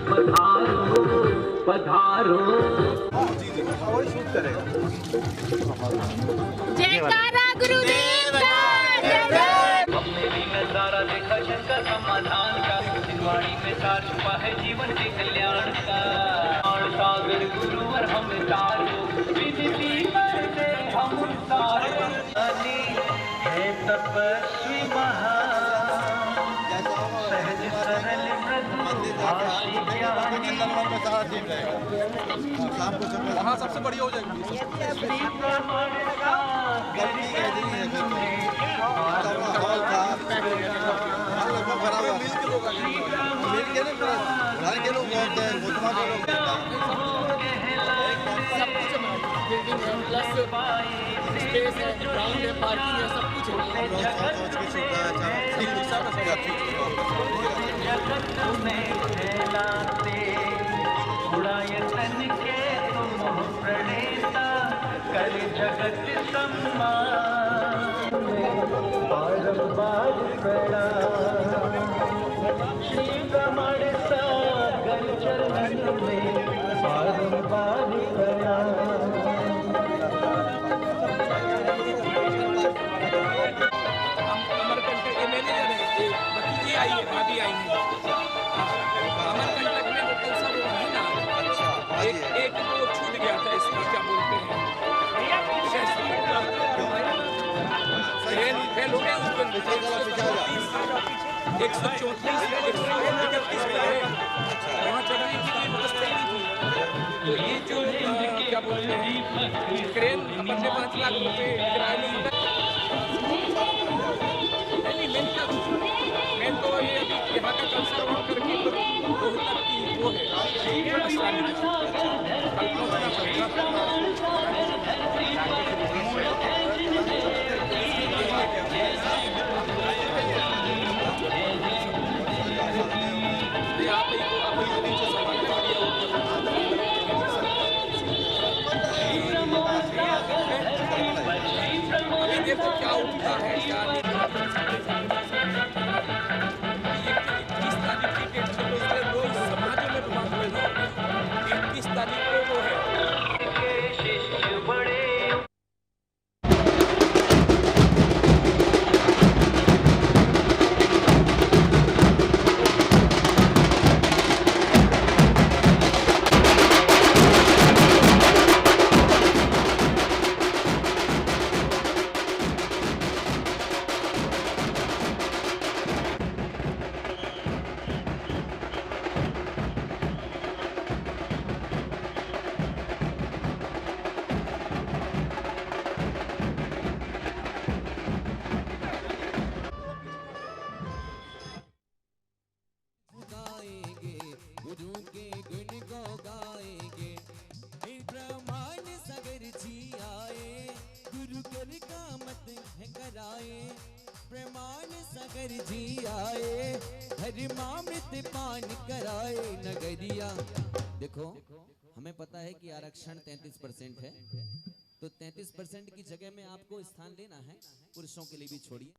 पधारो पधारो। जयकारा गुरुदेव का हमने भी नजारा देखा शंकर समाधान का, वाणी में सार छुपा है जीवन के कल्याण का। सागर गुरुवर हम तारो, विनती करते हम सारे। अली है तपस्वी महान, सहज सरल मृदु भाषी ज्ञानी। हाँ, सबसे बढ़िया हो जाएगी। स्पेस है, ग्राउंड है, पार्किंग है, सब कुछ है। जगत सम्मान बारंबार प्रणाम, श्री रमण सागर चरण में बारंबार प्रणाम। अमरकंटक ये मैंने भतीजी आई है, भाभी आई है। अमरकंटक में वो कैंसर है ना, एक वो छूट गया था, इसका क्या बोलते हैं, फेल हो गया। 134 वहाँ चढ़ने की कोई व्यवस्था नहीं थी। तो ये जो क्या बोलते हैं, क्रेन अपन ने 5 लाख रुपए किराए में मदद नहीं। मैं तो ये अभी यहाँ का कंसर वहाँ करके रोहतक की वो है अभी देखो क्या उठता है क्या नहीं। 21 तारीख की डेट से रोज समाजों में बात हो रही है। 21 तारीख को वो है प्रमाण सागर जी आए, हरिमामृत पान कराए नगरिया। देखो हमें पता है कि आरक्षण 33% है, तो 33% की जगह में आपको स्थान लेना है, पुरुषों के लिए भी छोड़िए।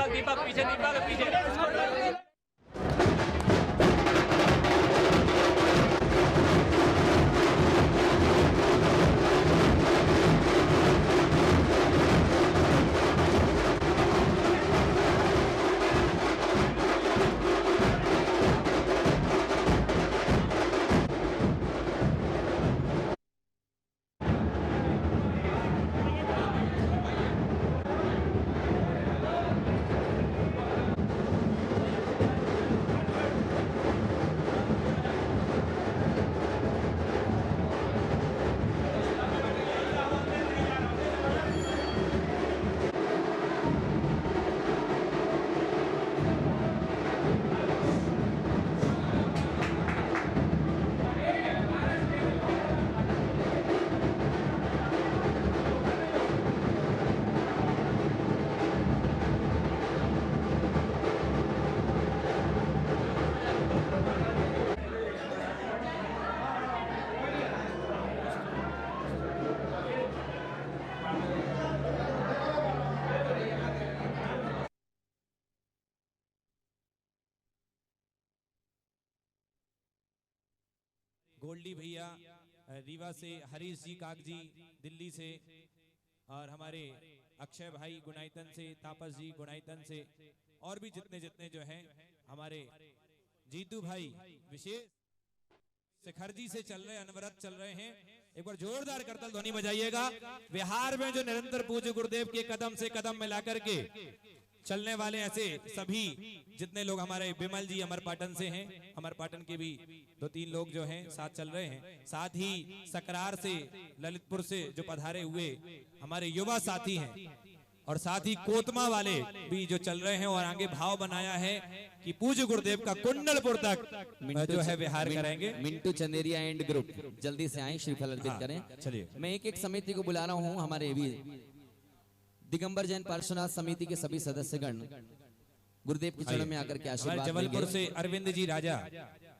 दीपक दीपक पीछे, दीपक पीछे। गोल्डी भैया रीवा से, हरीश जी काक जी दिल्ली से, और हमारे अक्षय भाई गुनाइतन से, तापस जी गुनाइतन से, और भी जितने जितने जो हैं हमारे जीतू भाई विशेष शिखर जी से चल रहे, अनवरत चल रहे हैं। एक बार जोरदार करतल ध्वनि बजाइएगा। बिहार में जो निरंतर पूज्य गुरुदेव के कदम से कदम मिला करके चलने वाले ऐसे सभी जितने लोग हमारे बिमल जी अमरपाटन से हैं, अमरपाटन के भी 2-3 लोग जो हैं साथ चल रहे हैं। साथ ही सकरार से, ललितपुर से जो पधारे हुए हमारे युवा साथी हैं, और साथ ही कोतमा वाले भी जो चल रहे हैं, और आगे भाव बनाया है कि पूज्य गुरुदेव का कुंडलपुर तक जो है विहार करेंगे। मिंटू चंदेरिया एंड ग्रुप जल्दी से आए, श्रीफल अर्पित करें। चलिए, मैं एक समिति को बुला रहा हूँ। हमारे भी दिगंबर जैन पार्श्वनाथ समिति के सभी सदस्यगण गुरुदेव के चरणों में आकर के आशीर्वाद जबलपुर लेंगे। से अरविंद जी राजा,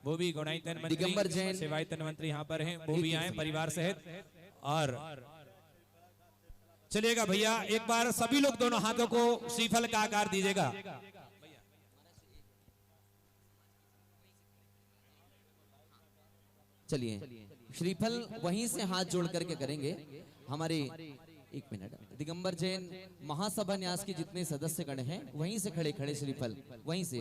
वो भी गुणायतन मंत्री, दिगंबर जैन सेवायतन मंत्री यहाँ पर हैं, वो भी आए परिवार सहित। और चलिएगा भैया, एक बार सभी लोग दोनों हाथों को श्रीफल का आकार दीजिएगा। चलिए, श्रीफल वहीं से हाथ जोड़ करके करेंगे। हमारे एक मिनट, दिगंबर जैन महासभा न्यास के जितने सदस्यगण हैं वहीं से खड़े खड़े श्रीफल वहीं से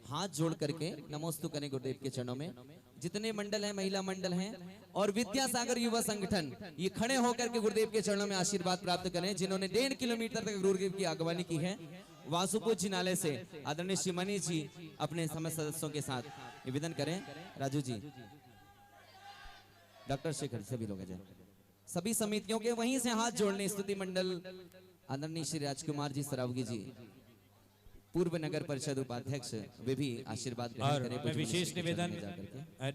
हाथ जोड़ करके नमोस्तु करें गुरुदेव के चरणों में। जितने मंडल हैं, महिला मंडल हैं और विद्यासागर युवा संगठन, ये खड़े होकर के गुरुदेव के चरणों में आशीर्वाद प्राप्त करें। जिन्होंने 1.5 किलोमीटर तक गुरुदेव की अगवानी की है, वासुपुर जिनालय से आदरणीय श्री मनीष जी अपने समस्त सदस्यों के साथ निवेदन करें। राजू जी, डॉक्टर शेखर, सभी लोग आ जाए। सभी समितियों के वहीं से हाथ जोड़ने। स्तुति मंडल आदरणीय श्री राजकुमार जी सरावगी जी, पूर्व नगर परिषद उपाध्यक्ष, वे भी आशीर्वाद ग्रहण और करें। मैं विशेष निवेदन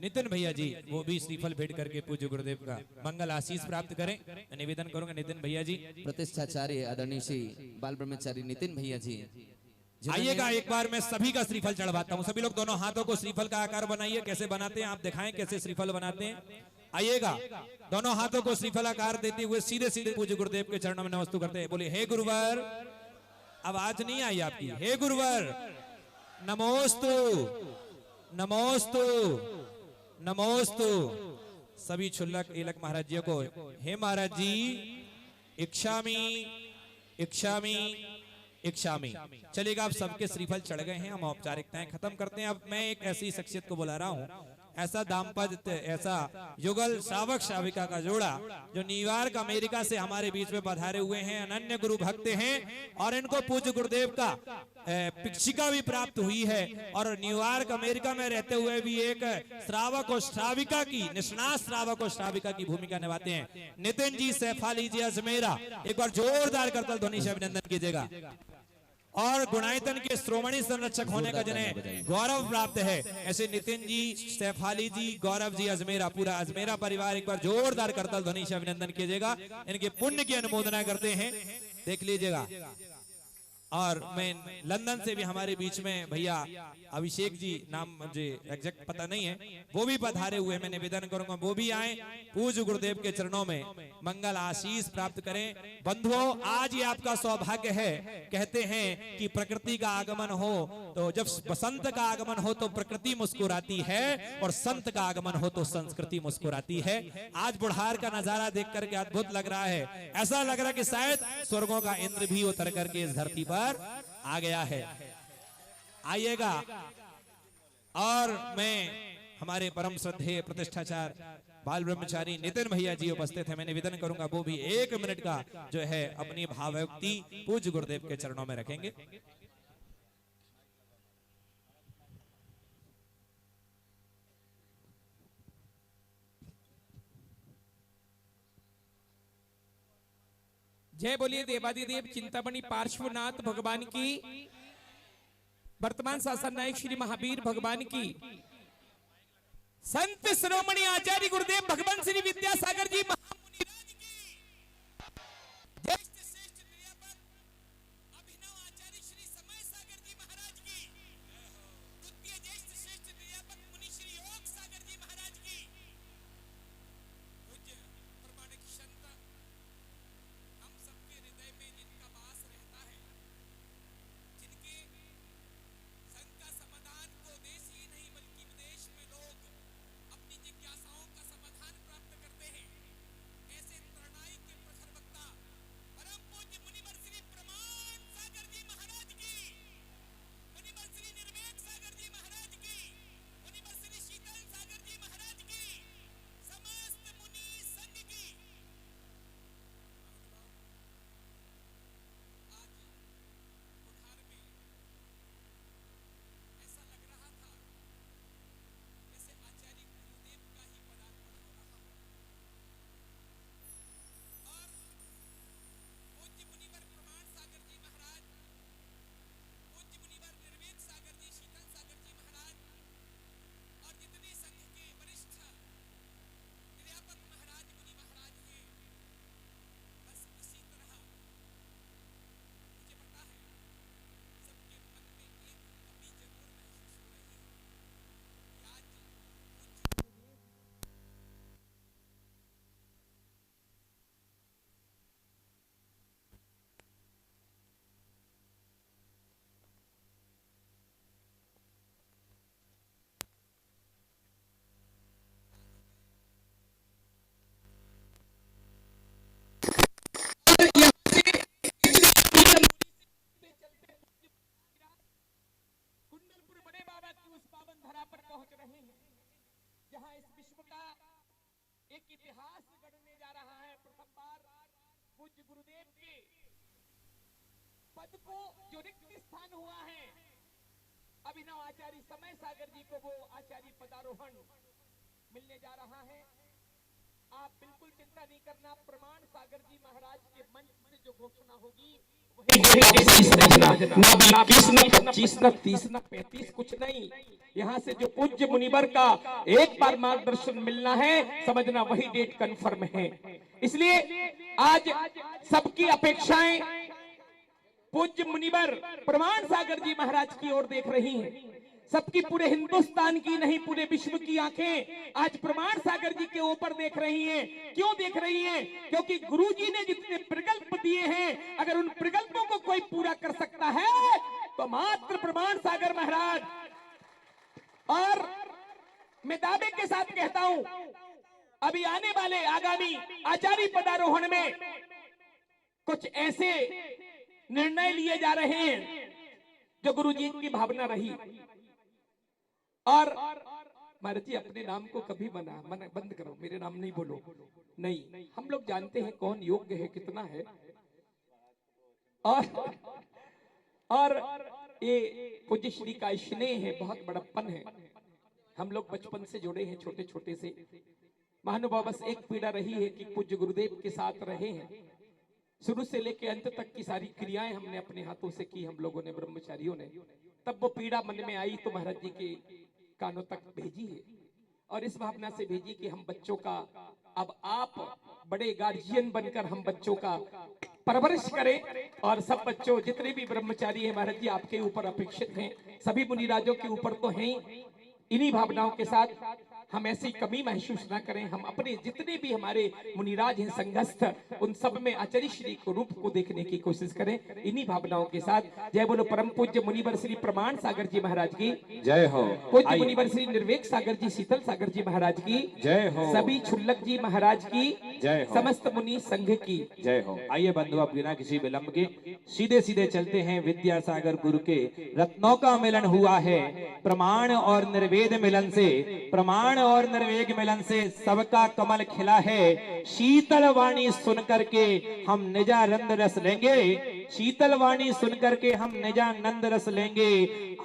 नितिन भैया जी, वो भी श्रीफल भेंट करके पूज्य गुरुदेव का मंगल आशीष प्राप्त करें। मैं निवेदन करूंगा नितिन भैया जी। प्रतिष्ठाचार्य आदरणीय श्री बाल ब्रह्मचारी नितिन भैया जी, आइएगा, एक बार मैं सभी का श्रीफल चढ़वाता हूँ। सभी लोग दोनों हाथों को श्रीफल का आकार बनाइए। कैसे बनाते हैं आप दिखाएं, कैसे श्रीफल बनाते हैं। आइएगा, दोनों हाथों को श्रीफल आकार देते हुए सीधे सीधे पूज्य गुरुदेव के चरणों में नमस्तु करते हैं। बोले, हे गुरुवर, आवाज नहीं आई आपकी। हे गुरुवर, नमोस्तु नमोस्तु नमोस्तु। सभी क्षुल्लक एलक महाराज जी को, हे महाराज जी, इच्छामी इच्छामी इच्छामी। चलेगा, आप सबके श्रीफल चढ़ गए हैं, हम औपचारिकताएं खत्म करते हैं। अब मैं एक ऐसी शख्सियत को बुला रहा हूं, ऐसा दाम्पत्य, ऐसा युगल श्रावक श्राविका का जोड़ा जो न्यूयॉर्क अमेरिका से हमारे बीच में पधारे हुए हैं, अनन्य गुरु भक्त हैं, और इनको पूज्य गुरुदेव का शिक्षा भी प्राप्त हुई है, और न्यूयॉर्क अमेरिका में रहते हुए भी एक श्रावक और श्राविका की, निष्णात श्रावक और श्राविका की भूमिका निभाते हैं। नितिन जी सैफाली जी अजमेरा, एक बार जोरदार करतल ध्वनि से अभिनंदन कीजिएगा। और गुणायतन के श्रोमणी संरक्षक होने का जिन्हें गौरव प्राप्त है, ऐसे नितिन जी, सैफाली जी, गौरव जी अजमेरा, पूरा अजमेरा परिवार, एक बार जोरदार करतल ध्वनि से अभिनंदन कीजिएगा। इनके पुण्य की अनुमोदना करते हैं। देख लीजिएगा, और मैं लंदन से भी हमारे बीच में भैया अभिषेक जी, नाम मुझे एग्जैक्ट पता नहीं है, वो भी पधारे हुए। मैं निवेदन करूंगा वो भी आए, पूज्य गुरुदेव के चरणों में मंगल आशीष प्राप्त करें। बंधुओं, आज ये आपका सौभाग्य है। कहते हैं कि प्रकृति का आगमन हो तो, जब बसंत का आगमन हो तो प्रकृति मुस्कुराती है, और संत का आगमन हो तो संस्कृति मुस्कुराती है। आज बुढ़ार का नजारा देख करके अद्भुत लग रहा है। ऐसा लग रहा है कि शायद स्वर्गों का इंद्र भी उतर करके इस धरती पर आ गया है। आइएगा। और मैं हमारे परम श्रद्धेय प्रतिष्ठाचार बाल ब्रह्मचारी नितिन भैया जी उपस्थित है। मैं निवेदन करूंगा वो भी 1 मिनट का जो है अपनी भावयुक्ति पूज्य गुरुदेव के चरणों में रखेंगे। जय बोलिए देवादिदेव चिंतामणि पार्श्वनाथ भगवान की, वर्तमान शासन नायक श्री महावीर भगवान की, संत शिरोमणि आचार्य गुरुदेव भगवान श्री विद्यासागर जी महामुनि राज की, ज्येष्ठ श्रेष्ठ क्रियापद अभिनव आचार्य श्री समय सागर जी महाराज की, द्वितीय ज्येष्ठ श्रेष्ठ क्रियापद मुनि श्री योग सागर जी महाराज की, पूज्य प्रमाणिक संत हम सबके हृदय में जिनका वास रहता है, जिनके संग का समाधान को देश ही नहीं बल्कि विदेश में लोग अपनी जिज्ञासाओं का समाधान प्राप्त करते हैं, ऐसे तरनाई के प्रखर वक्ता परम पूज्य मुनिवर श्री प्रमाण सागर जी महाराज की, मुनिवर श्री निर्वेद सागर जी महाराज की, मुनिवर श्री शीतल सागर जी महाराज की, समस्त मुनि संघ की। आज बुढ़ार में ऐसा लग रहा था जैसे आचार्य गुरुदेव का ही पदार्पण हो रहा हो, और पूज्य मुनिवर प्रमाण सागर जी महाराज, पूज्य मुनिवर निर्वेद सागर जी, शीतल सागर जी महाराज, और जितने संघ के वरिष्ठ क्रियापद महाराज मुनि महाराज हैं, बस इसी तरह मुझे पता है सबके मन में एक कमी जरूर महसूस हो रही है कि आज कुंडलपुर बड़े बाबा की उस पावन धरा पर पहुंच रहे हैं जहां इस विश्व का एक इतिहास गढ़ने जा रहा है। प्रथम बार पूज्य गुरुदेव के पद को जो रिक्त स्थान हुआ है, अभिनव आचार्य समय सागर जी को वो आचार्य पदारोहण मिलने जा रहा है। आप बिल्कुल चिंता नहीं करना, प्रमाण सागर जी महाराज के मंच से जो घोषणा होगी वही ना 21 ना 25 ना 30 ना 35 कुछ नहीं, यहाँ से जो पूज्य मुनिवर का एक बार मार्गदर्शन मिलना है, समझना वही डेट कंफर्म है। इसलिए आज सबकी अपेक्षाएं पूज्य मुनिवर प्रमाण सागर जी महाराज की ओर देख रही हैं। सबकी पूरे हिंदुस्तान की नहीं, पूरे विश्व की आंखें आज प्रमाण सागर जी के ऊपर देख रही हैं। क्यों देख रही हैं? क्योंकि गुरुजी ने जितने प्रकल्प दिए हैं, अगर उन प्रकल्पों को कोई पूरा कर सकता है तो मात्र प्रमाण सागर महाराज। और मैं दावे के साथ कहता हूं, अभी आने वाले आगामी आचार्य पदारोहण में कुछ ऐसे निर्णय लिए जा रहे हैं जो गुरुजी की भावना रही। और महाराज जी अपने नाम को कभी मना बंद करो, मेरे नाम नहीं बोलो। नहीं, हम लोग जानते हैं कौन योग्य है, कितना है। और ये पूज्य श्री का स्नेह है, बहुत बड़प्पन है। हम लोग बचपन से जुड़े हैं, छोटे छोटे से। महानुभाव बस एक पीड़ा रही है कि पूज्य गुरुदेव के साथ रहे हैं, शुरू से लेकर अंत तक की सारी क्रियाएं हमने अपने हाथों से की, हम लोगों ने, ब्रह्मचारियों ने। तब वो पीड़ा मन में आई तो महाराज जी के कानों तक भेजी है, और इस भावना से भेजी कि हम बच्चों का, अब आप बड़े गार्जियन बनकर हम बच्चों का परवरिश करें। और सब बच्चों जितने भी ब्रह्मचारी हैं महाराज जी आपके ऊपर अपेक्षित हैं, सभी मुनिराजों के ऊपर तो हैं। इन्हीं भावनाओं के साथ हम ऐसी कमी महसूस ना करें। हम अपने जितने भी हमारे मुनिराज हैं संघस्थ, उन सब में आचार्य श्री को रूप को देखने की कोशिश करें। इन्हीं भावनाओं के साथ जय बोलो परम पूज्य मुनिवर श्री प्रमाण सागर जी महाराज की जय हो। पूज्य मुनिवर श्री निर्वेक सागर जी शीतल सागर जी महाराज की जय हो। सभी छुल्लक जी महाराज की जय हो। समस्त मुनि संघ की जय हो। आइए बंधु अब बिना किसी विलंब के सीधे सीधे चलते हैं। विद्यासागर गुरु के रत्नों का मिलन हुआ है प्रमाण और निर्वेद मिलन से, प्रमाण और निर्वेद मिलन से सबका कमल खिला है। शीतल वाणी सुन करके हम निजानंद रस लेंगे, शीतल वाणी सुन करके हम निजानंद रस लेंगे।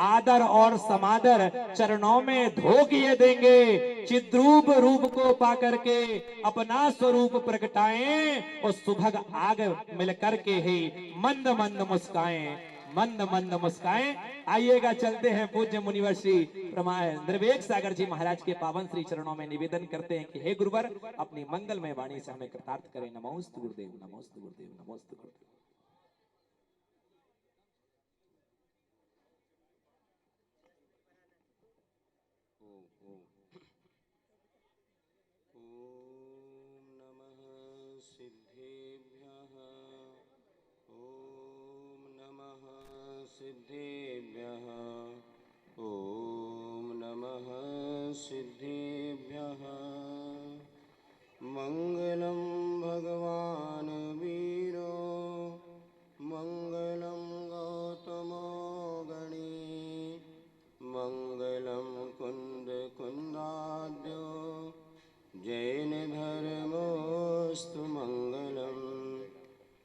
आदर और समादर चरणों में धो किए देंगे। चिद्रूप रूप को पा करके अपना स्वरूप प्रगटाएं और सुभग आग मिल करके ही मंद मंद मुस्काएं, मंद मंद मुस्काएं। आइएगा चलते हैं पूज्य मुनिवर श्री निर्वेक सागर जी महाराज के पावन श्री चरणों में निवेदन करते हैं कि हे गुरुवर अपनी मंगलमय वाणी से हमें कृतार्थ करें। नमोस्तु गुरुदेव, नमोस्तु गुरुदेव, नमोस्तु गुरुदेव। सिद्धेभ्यः ॐ नमः सिद्धेभ्यः। मंगलम भगवान वीरो मंगलम गौतमो गणी मंगलम कुंद कुंदाद्यो जैन धर्मोस्तु मंगलम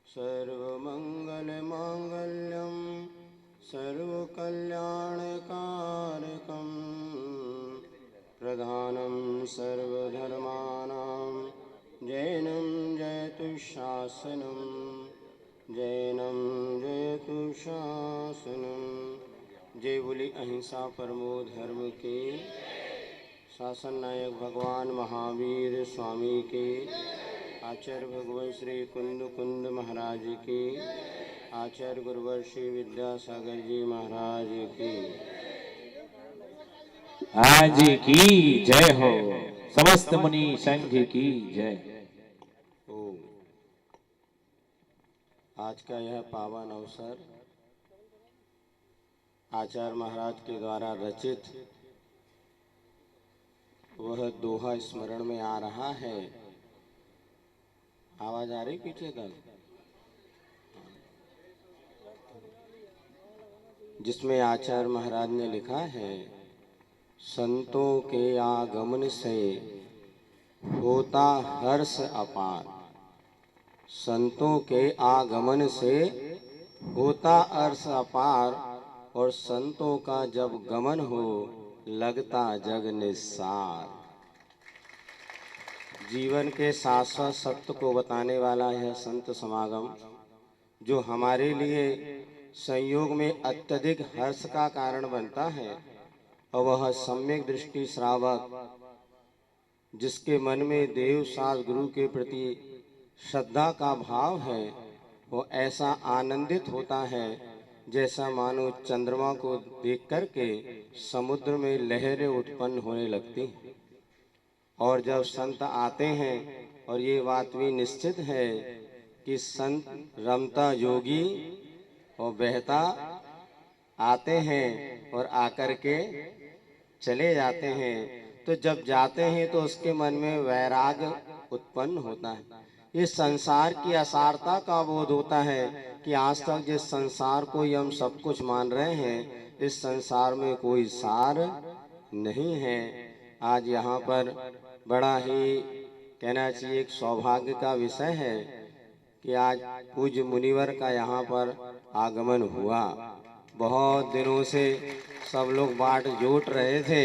सर्वमंगल मांगल्यम सर्वकल्याणकारकं प्रधानं सर्वधर्माणां जैनं जयतु शासनं जैनं जयतु शासनं। जय बोली अहिंसा परमो धर्म के शासन नायक भगवान महावीर स्वामी के, आचार्य भगवान श्री कुंद कुंद महाराज की, आचार्य गुरुवर श्री विद्यासागर जी महाराज की आज की जय हो। समस्त मुनि संघ की जय। आज का यह पावन अवसर आचार्य महाराज के द्वारा रचित वह दोहा स्मरण में आ रहा है। आवाज आ रही पीछे तक? जिसमें आचार्य महाराज ने लिखा है, संतों के आगमन से होता हर्ष अपार, संतों के आगमन से होता हर्ष अपार, और संतों का जब गमन हो लगता जग निस्सार। जीवन के शाश्वत सत्य को बताने वाला यह संत समागम जो हमारे लिए संयोग में अत्यधिक हर्ष का कारण बनता है, और वह सम्यक दृष्टि श्रावक जिसके मन में देव सास गुरु के प्रति श्रद्धा का भाव है, वो ऐसा आनंदित होता है जैसा मानो चंद्रमा को देख करके समुद्र में लहरें उत्पन्न होने लगती हैं। और जब संत आते हैं, और ये बात भी निश्चित है कि संत रमता योगी और बहता आते हैं और आकर के चले जाते हैं, तो जब जाते हैं तो उसके मन में वैराग्य उत्पन्न होता है। इस संसार की असारता का बोध होता है कि आज तक जिस संसार को हम सब कुछ मान रहे हैं, इस संसार में कोई सार नहीं है। आज यहाँ पर बड़ा ही कहना चाहिए एक सौभाग्य का विषय है कि आज पूज्य मुनिवर का यहाँ पर आगमन हुआ। बहुत दिनों से सब लोग बाट जोट रहे थे।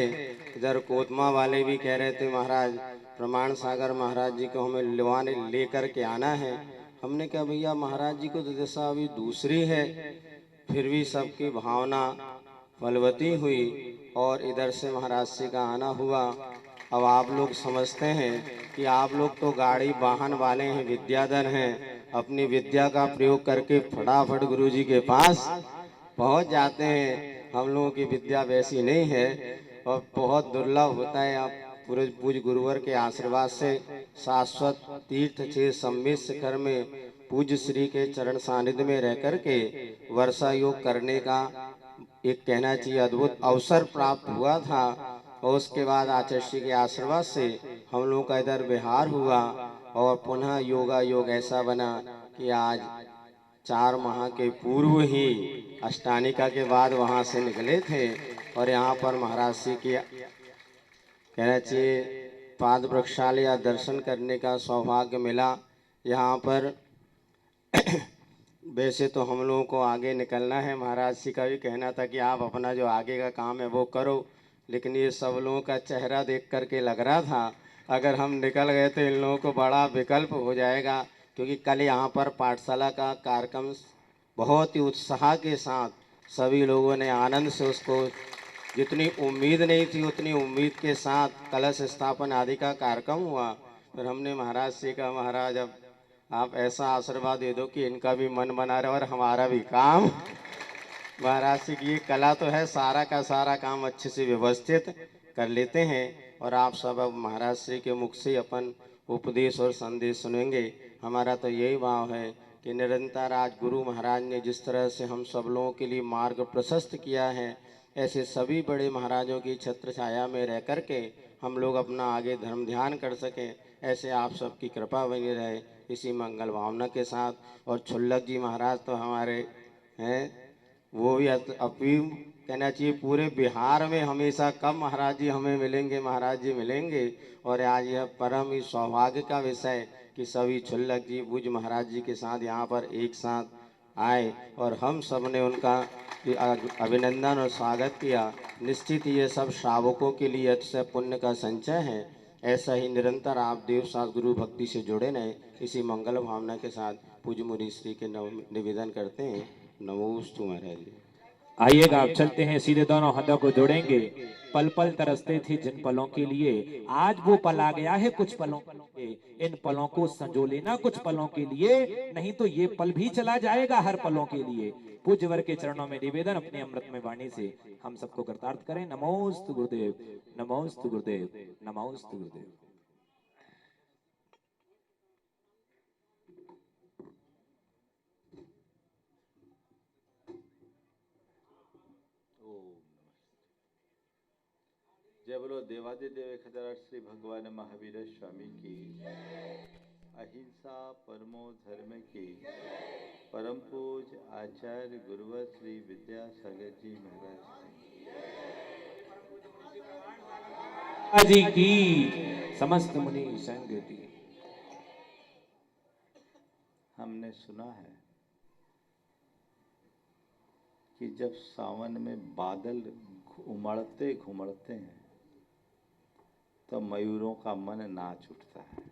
इधर कोतमा वाले भी कह रहे थे महाराज प्रमाण सागर महाराज जी को हमें लिवाने लेकर के आना है। हमने कहा भैया महाराज जी को तो दशा अभी दूसरी है, फिर भी सबकी भावना फलवती हुई और इधर से महाराज जी का आना हुआ। अब आप लोग समझते हैं कि आप लोग तो गाड़ी वाहन वाले हैं, विद्याधर हैं, अपनी विद्या का प्रयोग करके फटाफट गुरुजी के पास पहुंच जाते हैं। हम लोगों की विद्या वैसी नहीं है और बहुत दुर्लभ होता है। आप पूज्य गुरुवर के आशीर्वाद से शाश्वत तीर्थ छे सम्मित शिखर में पूज्य श्री के चरण सानिध्य में रह करके वर्षा योग करने का एक कहना चाहिए अद्भुत अवसर प्राप्त हुआ था। और उसके बाद आचार्य श्री के आशीर्वाद से हम लोगों का इधर विहार हुआ और पुनः योगा योग ऐसा बना कि आज 4 माह के पूर्व ही अष्टानिका के बाद वहां से निकले थे और यहाँ पर महाराज श्री की कहना चाहिए पाद वृक्षालय या दर्शन करने का सौभाग्य मिला। यहाँ पर वैसे तो हम लोगों को आगे निकलना है, महाराज जी का भी कहना था कि आप अपना जो आगे का काम है वो करो, लेकिन ये सब लोगों का चेहरा देख करके लग रहा था अगर हम निकल गए तो इन लोगों को बड़ा विकल्प हो जाएगा। क्योंकि कल यहाँ पर पाठशाला का कार्यक्रम बहुत ही उत्साह के साथ सभी लोगों ने आनंद से उसको, जितनी उम्मीद नहीं थी उतनी उम्मीद के साथ कलश स्थापन आदि का कार्यक्रम हुआ। फिर हमने महाराज से कहा, महाराज अब आप ऐसा आशीर्वाद दे दो कि इनका भी मन बना रहे और हमारा भी काम। महाराज से की ये कला तो है, सारा का सारा काम अच्छे से व्यवस्थित कर लेते हैं और आप सब अब महाराज श्री के मुख से अपन उपदेश और संदेश सुनेंगे। हमारा तो यही भाव है कि निरंतर आज गुरु महाराज ने जिस तरह से हम सब लोगों के लिए मार्ग प्रशस्त किया है, ऐसे सभी बड़े महाराजों की छत्र छाया में रह कर के हम लोग अपना आगे धर्म ध्यान कर सकें, ऐसे आप सबकी कृपा बनी रहे इसी मंगल भावना के साथ। और छुल्लक जी महाराज तो हमारे हैं, वो भी अभी कहना चाहिए पूरे बिहार में हमेशा कब महाराज जी हमें मिलेंगे, महाराज जी मिलेंगे। और आज यह परम ही सौभाग्य का विषय कि सभी छुल्लक जी पूज्य महाराज जी के साथ यहाँ पर एक साथ आए और हम सब ने उनका अभिनंदन और स्वागत किया। निश्चित ये सब श्रावकों के लिए अतिशय पुण्य का संचय है। ऐसा ही निरंतर आप देव साथ गुरु भक्ति से जुड़े रहें, इसी मंगल भावना के साथ पूज्य मुनि श्री के निवेदन करते हैं। नमोस्तु महाराज जी। आइएगा, आप चलते हैं, सीधे दोनों हाथों को जोड़ेंगे। पल पल तरसते थे जिन पलों के लिए, आज वो पल आ गया है कुछ पलों के। इन पलों को संजो लेना कुछ पलों के लिए, नहीं तो ये पल भी चला जाएगा हर पलों के लिए। पूज्य वर के चरणों में निवेदन, अपनी अमृतमय वाणी से हम सबको कृतार्थ करें। नमोस्तु गुरुदेव, नमोस्तु गुरुदेव, नमोस्तु गुरुदेव। जय बोलो देवादिदेव खतरा श्री भगवान महावीर स्वामी की, अहिंसा परमो धर्म की, परम पूज आचार्य गुरुवर श्री विद्यासागर जी महाराज जी की, समस्त मुनि संग की। हमने सुना है कि जब सावन में बादल उमड़ते घुमड़ते हैं तो मयूरों का मन नाच उठता है।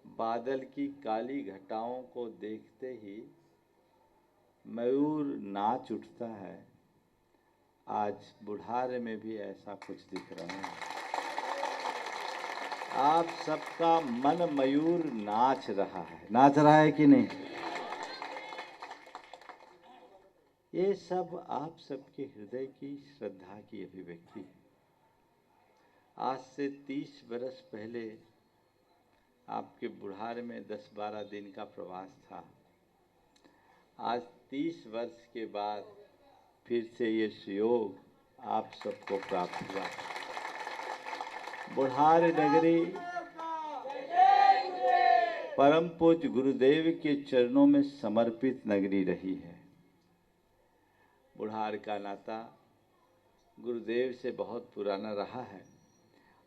बादल की काली घटाओं को देखते ही मयूर नाच उठता है। आज बुढ़ारे में भी ऐसा कुछ दिख रहा है। आप सबका मन मयूर नाच रहा है कि नहीं? ये सब आप सबके हृदय की श्रद्धा की अभिव्यक्ति है। आज से 30 बरस पहले आपके बुढ़ारे में 10-12 दिन का प्रवास था। आज 30 वर्ष के बाद फिर से ये सुयोग आप सबको प्राप्त हुआ। बुढ़ार नगरी परम पूज्य गुरुदेव के चरणों में समर्पित नगरी रही है। बुढ़ार का नाता गुरुदेव से बहुत पुराना रहा है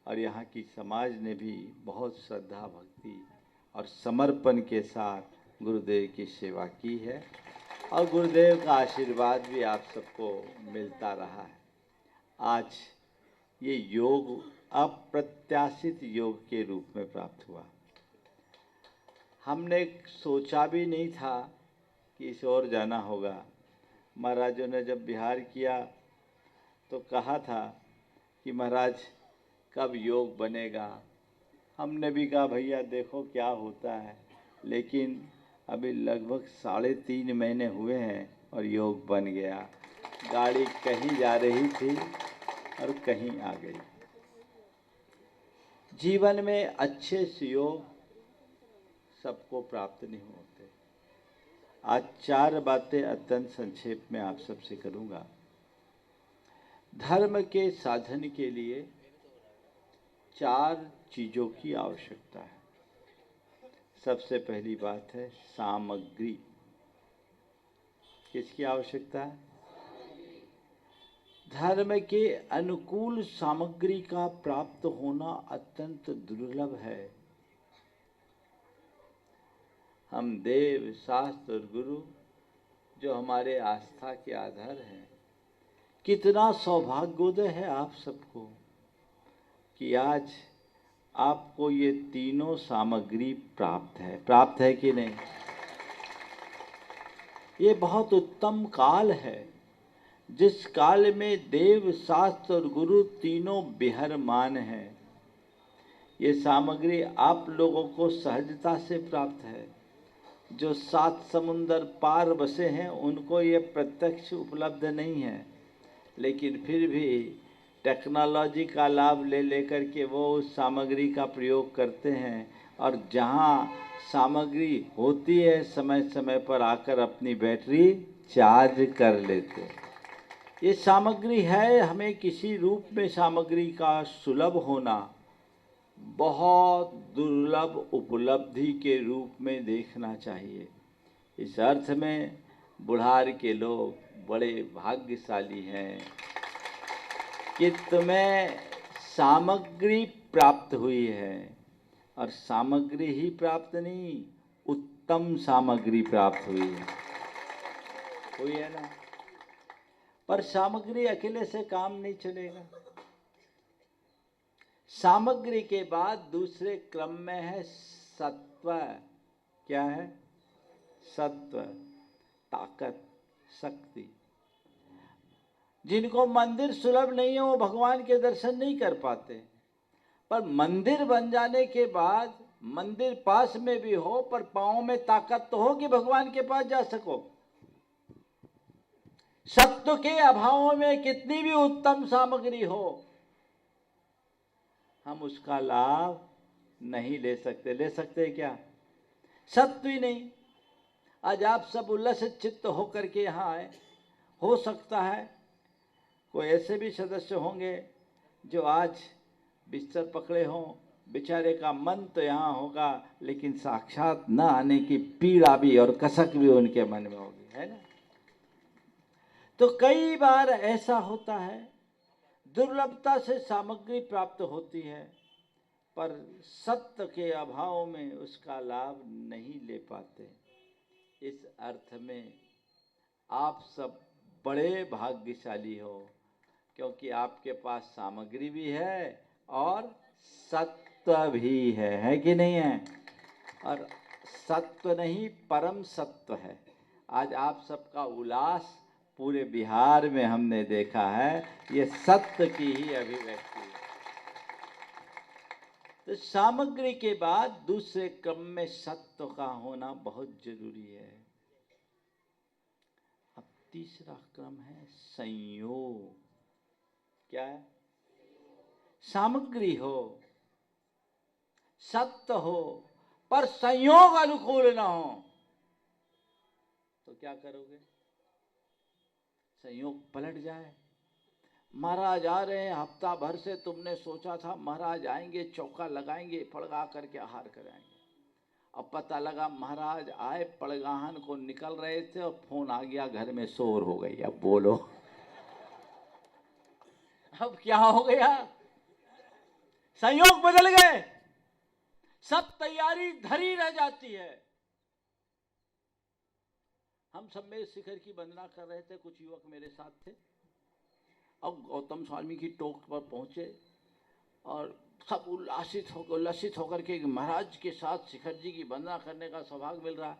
और यहाँ की समाज ने भी बहुत श्रद्धा भक्ति और समर्पण के साथ गुरुदेव की सेवा की है और गुरुदेव का आशीर्वाद भी आप सबको मिलता रहा है। आज ये योग अप्रत्याशित योग के रूप में प्राप्त हुआ। हमने सोचा भी नहीं था कि इस ओर जाना होगा। महाराजों ने जब बिहार किया तो कहा था कि महाराज कब योग बनेगा। हमने भी कहा भैया देखो क्या होता है। लेकिन अभी लगभग 3.5 महीने हुए हैं और योग बन गया। गाड़ी कहीं जा रही थी और कहीं आ गई। जीवन में अच्छे सुयोग सबको प्राप्त नहीं होते। आज 4 बातें अत्यंत संक्षेप में आप सबसे करूंगा। धर्म के साधन के लिए 4 चीजों की आवश्यकता है। सबसे पहली बात है सामग्री। किसकी आवश्यकता है? धर्म के अनुकूल सामग्री का प्राप्त होना अत्यंत दुर्लभ है। हम देव, शास्त्र और गुरु जो हमारे आस्था के आधार हैं, कितना सौभाग्योदय है आप सबको कि आज आपको ये तीनों सामग्री प्राप्त है कि नहीं? ये बहुत उत्तम काल है, जिस काल में देव, शास्त्र और गुरु तीनों विहरमान हैं। ये सामग्री आप लोगों को सहजता से प्राप्त है। जो 7 समुंदर पार बसे हैं उनको ये प्रत्यक्ष उपलब्ध नहीं है, लेकिन फिर भी टेक्नोलॉजी का लाभ ले लेकर के वो उस सामग्री का प्रयोग करते हैं और जहाँ सामग्री होती है समय समय पर आकर अपनी बैटरी चार्ज कर लेते हैं। ये सामग्री है, हमें किसी रूप में सामग्री का सुलभ होना बहुत दुर्लभ उपलब्धि के रूप में देखना चाहिए। इस अर्थ में बुढ़ार के लोग बड़े भाग्यशाली हैं कि तुम्हें सामग्री प्राप्त हुई है, और सामग्री ही प्राप्त नहीं, उत्तम सामग्री प्राप्त हुई है ना। पर सामग्री अकेले से काम नहीं चलेगा। सामग्री के बाद दूसरे क्रम में है सत्व। क्या है? सत्व, ताकत, शक्ति। जिनको मंदिर सुलभ नहीं है वो भगवान के दर्शन नहीं कर पाते, पर मंदिर बन जाने के बाद मंदिर पास में भी हो पर पांव में ताकत तो हो कि भगवान के पास जा सको। सत्व के अभाव में कितनी भी उत्तम सामग्री हो, हम उसका लाभ नहीं ले सकते। ले सकते क्या? सत्व ही नहीं। आज आप सब उल्लसित चित्त होकर के यहाँ आए। हो सकता है कोई ऐसे भी सदस्य होंगे जो आज बिस्तर पकड़े हों, बेचारे का मन तो यहाँ होगा लेकिन साक्षात न आने की पीड़ा भी और कसक भी उनके मन में होगी, है ना। तो कई बार ऐसा होता है, दुर्लभता से सामग्री प्राप्त होती है पर सत्य के अभाव में उसका लाभ नहीं ले पाते। इस अर्थ में आप सब बड़े भाग्यशाली हो, क्योंकि आपके पास सामग्री भी है और सत्व भी है कि नहीं है? और सत्व नहीं, परम सत्व है। आज आप सबका उल्लास पूरे बिहार में हमने देखा है, ये सत्य की ही अभिव्यक्ति है। तो सामग्री के बाद दूसरे क्रम में सत्व का होना बहुत जरूरी है। अब तीसरा क्रम है संयोग। क्या है? सामग्री हो, सत्य हो, पर संयोग अनुकूल ना हो तो क्या करोगे? संयोग पलट जाए। महाराज आ रहे हैं, हफ्ता भर से तुमने सोचा था महाराज आएंगे, चौका लगाएंगे, पड़गा करके आहार कराएंगे। अब पता लगा महाराज आए, पड़गाहन को निकल रहे थे और फोन आ गया, घर में शोर हो गई। अब बोलो अब क्या हो गया? संयोग बदल गए, सब तैयारी धरी रह जाती है। हम सम्मेद शिखर की वंदना कर रहे थे, कुछ युवक मेरे साथ थे। अब गौतम स्वामी की टोक पर पहुंचे और सब उल्लसित होकर के महाराज के साथ शिखर जी की वंदना करने का सौभाग्य मिल रहा।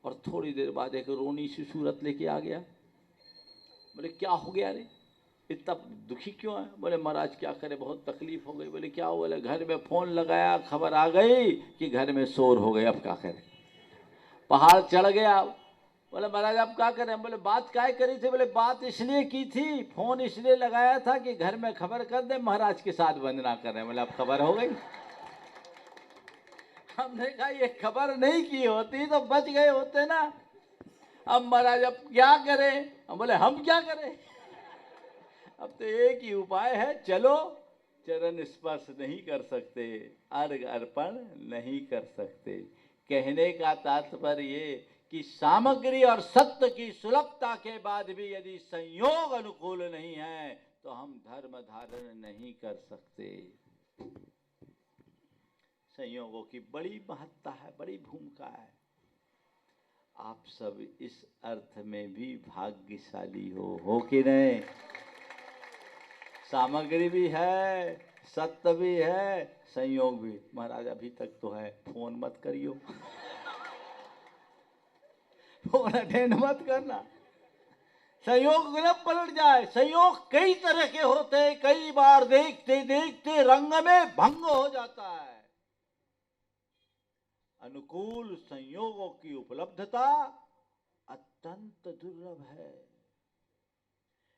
और थोड़ी देर बाद एक रोनी सी सूरत लेके आ गया। बोले क्या हो गया रे? इतना दुखी क्यों है? बोले महाराज क्या करें, बहुत तकलीफ हो गई। बोले क्या हुआ? बोले घर में फोन लगाया, खबर आ गई कि घर में शोर हो गई, अब क्या करें? पहाड़ चढ़ गया। बोले महाराज अब क्या करें? बोले बात क्या करी थी? बोले बात इसलिए की थी, फोन इसलिए लगाया था कि घर में खबर कर दे महाराज के साथ वंदना करें। बोले अब खबर हो गई। हमने कहा ये खबर नहीं की होती तो बच गए होते ना। अब महाराज अब क्या करें? हम बोले हम क्या करें? अब तो एक ही उपाय है, चलो। चरण स्पर्श नहीं कर सकते, अर्घ अर्पण नहीं कर सकते। कहने का तात्पर्य ये कि सामग्री और सत्य की सुलभता के बाद भी यदि संयोग अनुकूल नहीं है तो हम धर्म धारण नहीं कर सकते। संयोगों की बड़ी महत्ता है, बड़ी भूमिका है। आप सब इस अर्थ में भी भाग्यशाली हो कि नहीं? सामग्री भी है, सत्य भी है, संयोग भी। महाराज अभी तक तो है, फोन मत करियो। फोन अटेंड मत करना, संयोग न पलट जाए। संयोग कई तरह के होते हैं, कई बार देखते देखते रंग में भंग हो जाता है। अनुकूल संयोगों की उपलब्धता अत्यंत दुर्लभ है।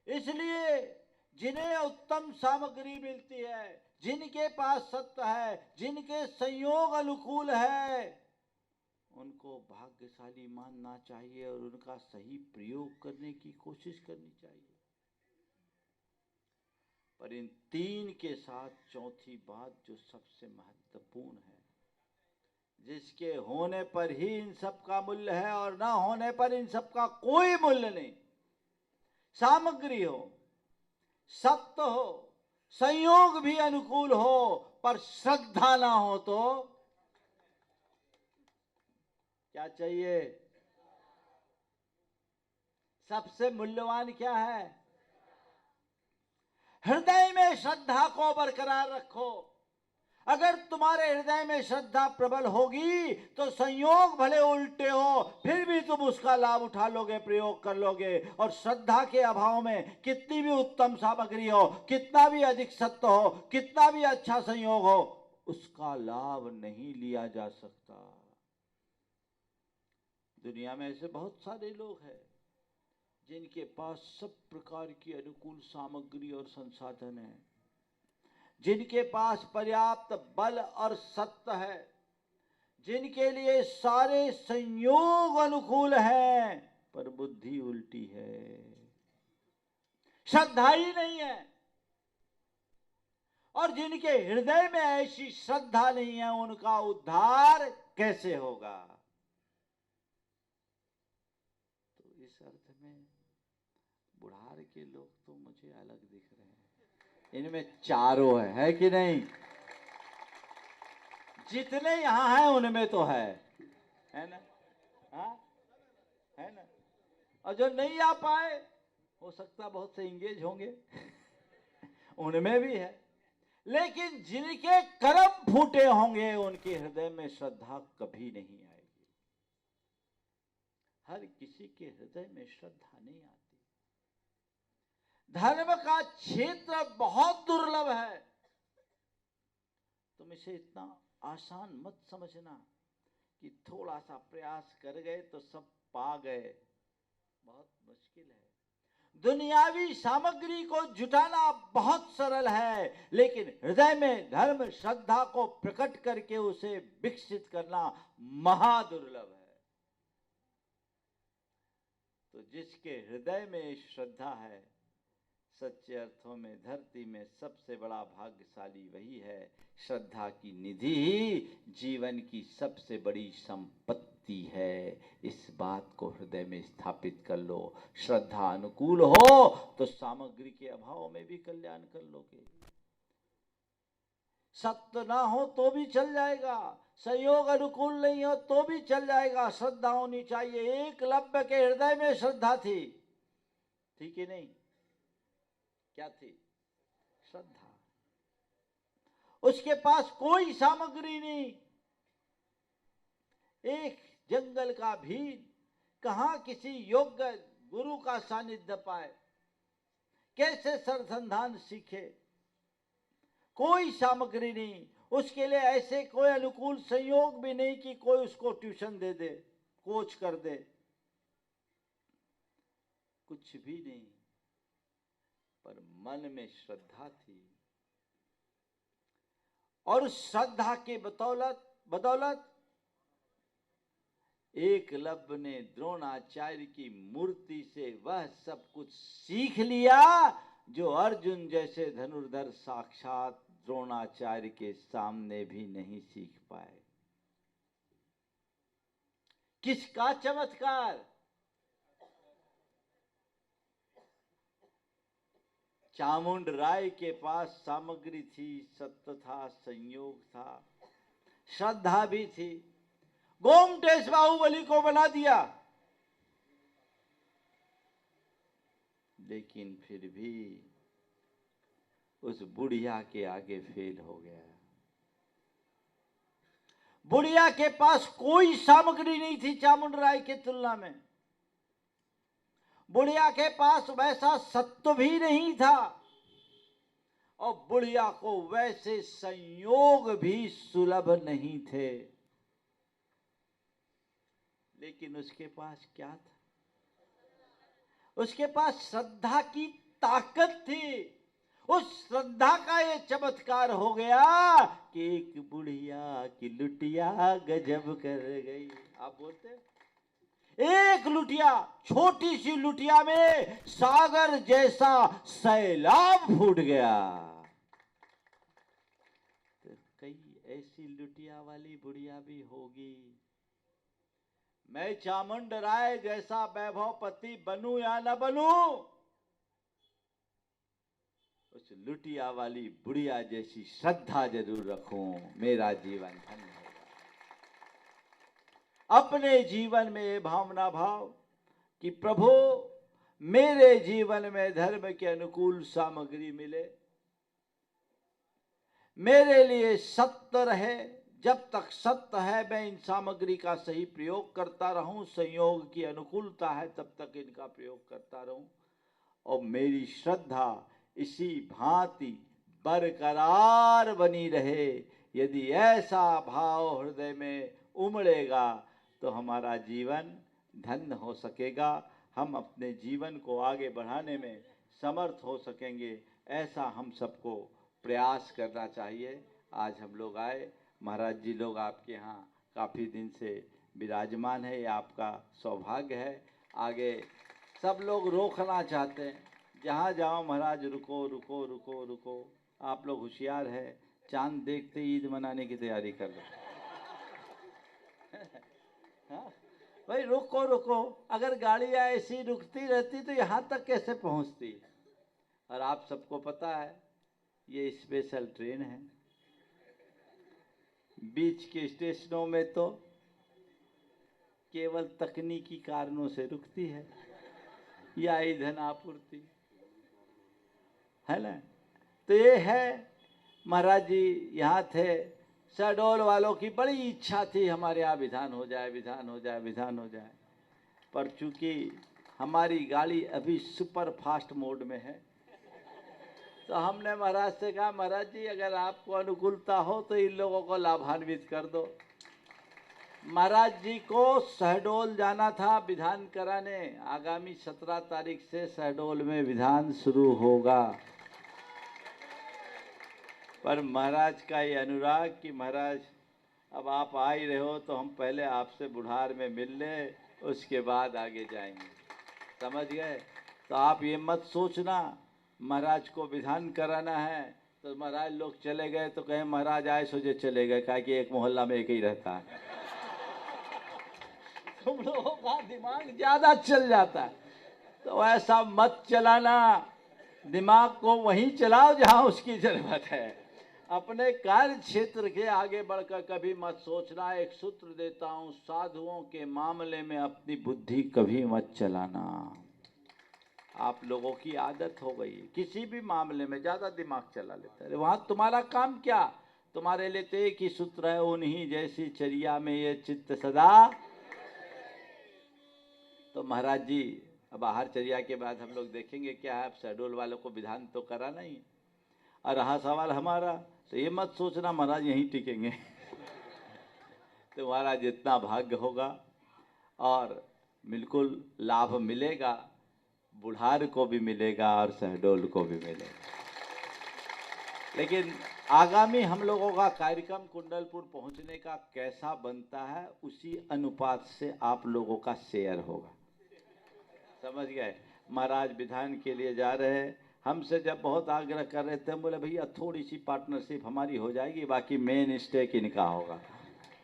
इसलिए जिन्हें उत्तम सामग्री मिलती है, जिनके पास सत्य है, जिनके संयोग अनुकूल है, उनको भाग्यशाली मानना चाहिए और उनका सही प्रयोग करने की कोशिश करनी चाहिए। पर इन तीन के साथ चौथी बात जो सबसे महत्वपूर्ण है, जिसके होने पर ही इन सब का मूल्य है और ना होने पर इन सब का कोई मूल्य नहीं। सामग्री हो, सत्य हो, संयोग भी अनुकूल हो, पर श्रद्धा ना हो तो क्या चाहिए? सबसे मूल्यवान क्या है? हृदय में श्रद्धा को बरकरार रखो। अगर तुम्हारे हृदय में श्रद्धा प्रबल होगी तो संयोग भले उल्टे हो फिर भी तुम उसका लाभ उठा लोगे, प्रयोग कर लोगे। और श्रद्धा के अभाव में कितनी भी उत्तम सामग्री हो, कितना भी अधिक सत्य हो, कितना भी अच्छा संयोग हो, उसका लाभ नहीं लिया जा सकता। दुनिया में ऐसे बहुत सारे लोग हैं जिनके पास सब प्रकार की अनुकूल सामग्री और संसाधन है, जिनके पास पर्याप्त बल और सत्य है, जिनके लिए सारे संयोग अनुकूल हैं, पर बुद्धि उल्टी है, श्रद्धा ही नहीं है। और जिनके हृदय में ऐसी श्रद्धा नहीं है, उनका उद्धार कैसे होगा? तो इस अर्थ में बुढ़ार के लोग तो मुझे अलग दिख रहे हैं। इनमें चारों है कि नहीं? जितने यहां हैं उनमें तो है ना? हाँ है ना? और जो नहीं आ पाए, हो सकता बहुत से इंगेज होंगे उनमें भी है। लेकिन जिनके कर्म फूटे होंगे उनके हृदय में श्रद्धा कभी नहीं आएगी। हर किसी के हृदय में श्रद्धा नहीं आती। धर्म का क्षेत्र बहुत दुर्लभ है। तुम इसे इतना आसान मत समझना कि थोड़ा सा प्रयास कर गए तो सब पा गए। बहुत मुश्किल है। दुनियावी सामग्री को जुटाना बहुत सरल है, लेकिन हृदय में धर्म श्रद्धा को प्रकट करके उसे विकसित करना महादुर्लभ है। तो जिसके हृदय में श्रद्धा है, सच्चे अर्थों में धरती में सबसे बड़ा भाग्यशाली वही है। श्रद्धा की निधि ही जीवन की सबसे बड़ी संपत्ति है। इस बात को हृदय में स्थापित कर लो। श्रद्धा अनुकूल हो तो सामग्री के अभाव में भी कल्याण कर लोगे। सत्य ना हो तो भी चल जाएगा, संयोग अनुकूल नहीं हो तो भी चल जाएगा। श्रद्धा होनी चाहिए। एकलव्य के हृदय में श्रद्धा थी, ठीक है नहीं? क्या थी? श्रद्धा। उसके पास कोई सामग्री नहीं। एक जंगल का भील कहां किसी योग्य गुरु का सानिध्य पाए, कैसे सरसंधान सीखे? कोई सामग्री नहीं, उसके लिए ऐसे कोई अनुकूल संयोग भी नहीं कि कोई उसको ट्यूशन दे दे, कोच कर दे, कुछ भी नहीं। पर मन में श्रद्धा थी और उस श्रद्धा के बदौलत एकलव्य ने द्रोणाचार्य की मूर्ति से वह सब कुछ सीख लिया जो अर्जुन जैसे धनुर्धर साक्षात द्रोणाचार्य के सामने भी नहीं सीख पाए। किसका चमत्कार? चामुंड राय के पास सामग्री थी, सत्य था, संयोग था, श्रद्धा भी थी। गोमटेश बाहुबली को बना दिया, लेकिन फिर भी उस बुढ़िया के आगे फेल हो गया। बुढ़िया के पास कोई सामग्री नहीं थी चामुंड राय की तुलना में। बुढ़िया के पास वैसा सत्व भी नहीं था और बुढ़िया को वैसे संयोग भी सुलभ नहीं थे। लेकिन उसके पास क्या था? उसके पास श्रद्धा की ताकत थी। उस श्रद्धा का ये चमत्कार हो गया कि एक बुढ़िया की लुटिया गजब कर गई। आप बोलते हैं? एक लुटिया, छोटी सी लुटिया में सागर जैसा सैलाब फूट गया। तो कई ऐसी लुटिया वाली बुढ़िया भी होगी। मैं चामुंड राय जैसा वैभवपति बनूं या न बनूं, उस लुटिया वाली बुढ़िया जैसी श्रद्धा जरूर रखूं, मेरा जीवन धन्य होगा। अपने जीवन में ये भावना भाव कि प्रभु मेरे जीवन में धर्म के अनुकूल सामग्री मिले, मेरे लिए सत्य रहे। जब तक सत्य है मैं इन सामग्री का सही प्रयोग करता रहूं, संयोग की अनुकूलता है तब तक इनका प्रयोग करता रहूं और मेरी श्रद्धा इसी भांति बरकरार बनी रहे। यदि ऐसा भाव हृदय में उमड़ेगा तो हमारा जीवन धन्य हो सकेगा, हम अपने जीवन को आगे बढ़ाने में समर्थ हो सकेंगे। ऐसा हम सबको प्रयास करना चाहिए। आज हम लोग आए, महाराज जी लोग आपके यहाँ काफ़ी दिन से विराजमान है, ये आपका सौभाग्य है। आगे सब लोग रोकना चाहते हैं, जहाँ जाओ महाराज रुको रुको रुको रुको। आप लोग होशियार है, चांद देखते ईद मनाने की तैयारी कर लो। हाँ भाई रुको रुको, अगर गाड़ियाँ ऐसी रुकती रहती तो यहाँ तक कैसे पहुँचती। और आप सबको पता है ये स्पेशल ट्रेन है, बीच के स्टेशनों में तो केवल तकनीकी कारणों से रुकती है या ईंधन आपूर्ति है ना। तो ये है, महाराज जी यहाँ थे, शहडोल वालों की बड़ी इच्छा थी हमारे यहाँ विधान हो जाए, विधान हो जाए, विधान हो जाए। पर चूंकि हमारी गाड़ी अभी सुपर फास्ट मोड में है तो हमने महाराज से कहा, महाराज जी अगर आपको अनुकूलता हो तो इन लोगों को लाभान्वित कर दो। महाराज जी को शहडोल जाना था विधान कराने। आगामी 17 तारीख से शहडोल में विधान शुरू होगा। पर महाराज का ये अनुराग कि महाराज अब आप आ ही रहे हो तो हम पहले आपसे बुढ़ार में मिल ले, उसके बाद आगे जाएंगे। समझ गए? तो आप ये मत सोचना महाराज को विधान कराना है तो महाराज लोग चले गए तो कहें महाराज आए सोचे चले गए, कहा कि एक मोहल्ला में एक ही रहता है। तुम लोगों का दिमाग ज्यादा चल जाता है, तो ऐसा मत चलाना। दिमाग को वहीं चलाओ जहां उसकी जरूरत है। अपने कार्य क्षेत्र के आगे बढ़कर कभी मत सोचना। एक सूत्र देता हूं, साधुओं के मामले में अपनी बुद्धि कभी मत चलाना। आप लोगों की आदत हो गई है किसी भी मामले में ज्यादा दिमाग चला लेता है। वहां तुम्हारा काम क्या? तुम्हारे लिए तो एक ही सूत्र है, उन्हीं जैसी चर्या में ये चित्त सदा। तो महाराज जी अब आहारचर्या के बाद हम लोग देखेंगे क्या है। अब शहडोल वालों को विधान तो कराना ही, और रहा सवाल हमारा, तो ये मत सोचना महाराज यहीं टिकेंगे तो महाराज जितना भाग्य होगा और बिल्कुल लाभ मिलेगा, बुढ़ार को भी मिलेगा और शहडोल को भी मिलेगा। लेकिन आगामी हम लोगों का कार्यक्रम कुंडलपुर पहुंचने का कैसा बनता है, उसी अनुपात से आप लोगों का शेयर होगा। समझ गए? महाराज विधान के लिए जा रहे हैं, हमसे जब बहुत आग्रह कर रहे थे, बोले भैया थोड़ी सी पार्टनरशिप हमारी हो जाएगी, बाकी मेन स्टेक इनका होगा।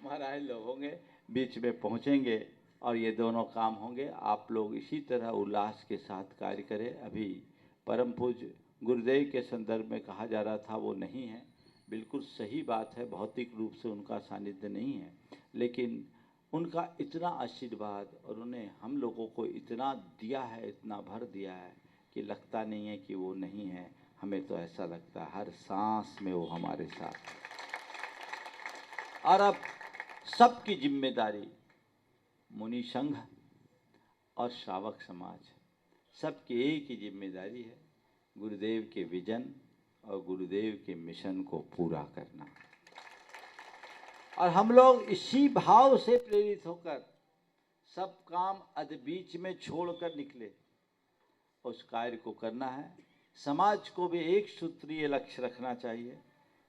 महाराज लोग होंगे, बीच में पहुंचेंगे और ये दोनों काम होंगे। आप लोग इसी तरह उल्लास के साथ कार्य करें। अभी परम पूज्य गुरुदेव के संदर्भ में कहा जा रहा था, वो नहीं है, बिल्कुल सही बात है, भौतिक रूप से उनका सानिध्य नहीं है, लेकिन उनका इतना आशीर्वाद और उन्हें हम लोगों को इतना दिया है, इतना भर दिया है कि लगता नहीं है कि वो नहीं है। हमें तो ऐसा लगता है हर सांस में वो हमारे साथ। और अब सबकी जिम्मेदारी, मुनि संघ और श्रावक समाज, सबकी एक ही जिम्मेदारी है, गुरुदेव के विजन और गुरुदेव के मिशन को पूरा करना। और हम लोग इसी भाव से प्रेरित होकर सब काम अध बीच में छोड़कर निकले, उस कार्य को करना है। समाज को भी एक सूत्रीय लक्ष्य रखना चाहिए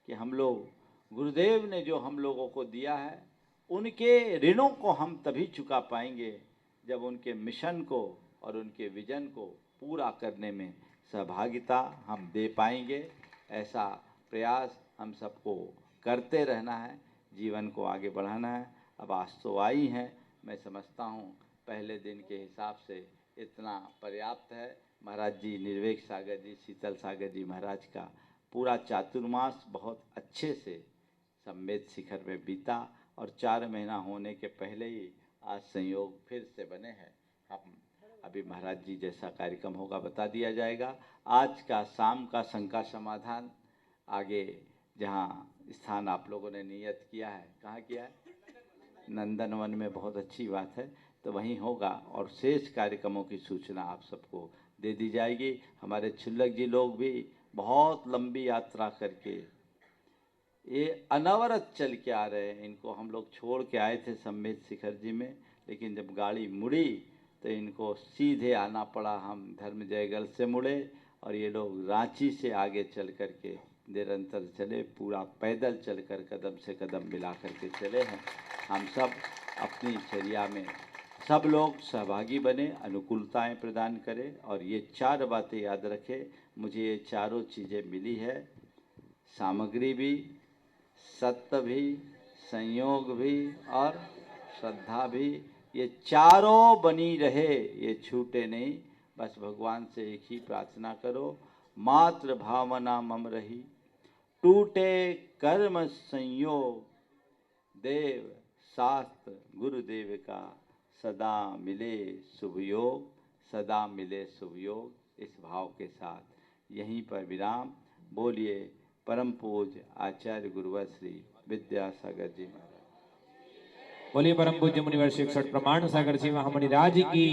कि हम लोग गुरुदेव ने जो हम लोगों को दिया है, उनके ऋणों को हम तभी चुका पाएंगे जब उनके मिशन को और उनके विजन को पूरा करने में सहभागिता हम दे पाएंगे। ऐसा प्रयास हम सबको करते रहना है, जीवन को आगे बढ़ाना है। अब आज तो आई हैं, मैं समझता हूँ पहले दिन के हिसाब से इतना पर्याप्त है। महाराज जी, निर्वेक सागर जी, शीतल सागर जी महाराज का पूरा चातुर्मास बहुत अच्छे से सम्मेद शिखर में बीता और 4 महीना होने के पहले ही आज संयोग फिर से बने हैं। हम अभी महाराज जी जैसा कार्यक्रम होगा बता दिया जाएगा। आज का शाम का शंका समाधान आगे जहाँ स्थान आप लोगों ने नियत किया है, कहाँ किया है? नंदनवन में। बहुत अच्छी बात है, तो वहीं होगा और शेष कार्यक्रमों की सूचना आप सबको दे दी जाएगी। हमारे छुल्लक जी लोग भी बहुत लंबी यात्रा करके ये अनवरत चल के आ रहे हैं। इनको हम लोग छोड़ के आए थे सम्मेद शिखर जी में, लेकिन जब गाड़ी मुड़ी तो इनको सीधे आना पड़ा। हम धर्मजयगढ़ से मुड़े और ये लोग रांची से आगे चल कर के निरंतर चले, पूरा पैदल चलकर कदम से कदम मिला करके चले हैं। हम सब अपनी चर्या में सब लोग सहभागी बने, अनुकूलताएं प्रदान करें और ये 4 बातें याद रखें। मुझे ये चारों चीज़ें मिली है, सामग्री भी, सत्य भी, संयोग भी और श्रद्धा भी। ये चारों बनी रहे, ये छूटे नहीं। बस भगवान से एक ही प्रार्थना करो, मात्र भावना मम रही, टूटे कर्म संयोग, देव शास्त्र गुरुदेव का सदा मिले शुभ योग, सदा मिले शुभ योग। इस भाव के साथ यहीं पर विराम। बोलिए परम पूज्य आचार्य गुरुवर श्री विद्यासागर जी महाराज। बोलिए परम पूज्य मुनिवर शिक्षक प्रमाण सागर जी महामुनि राज की।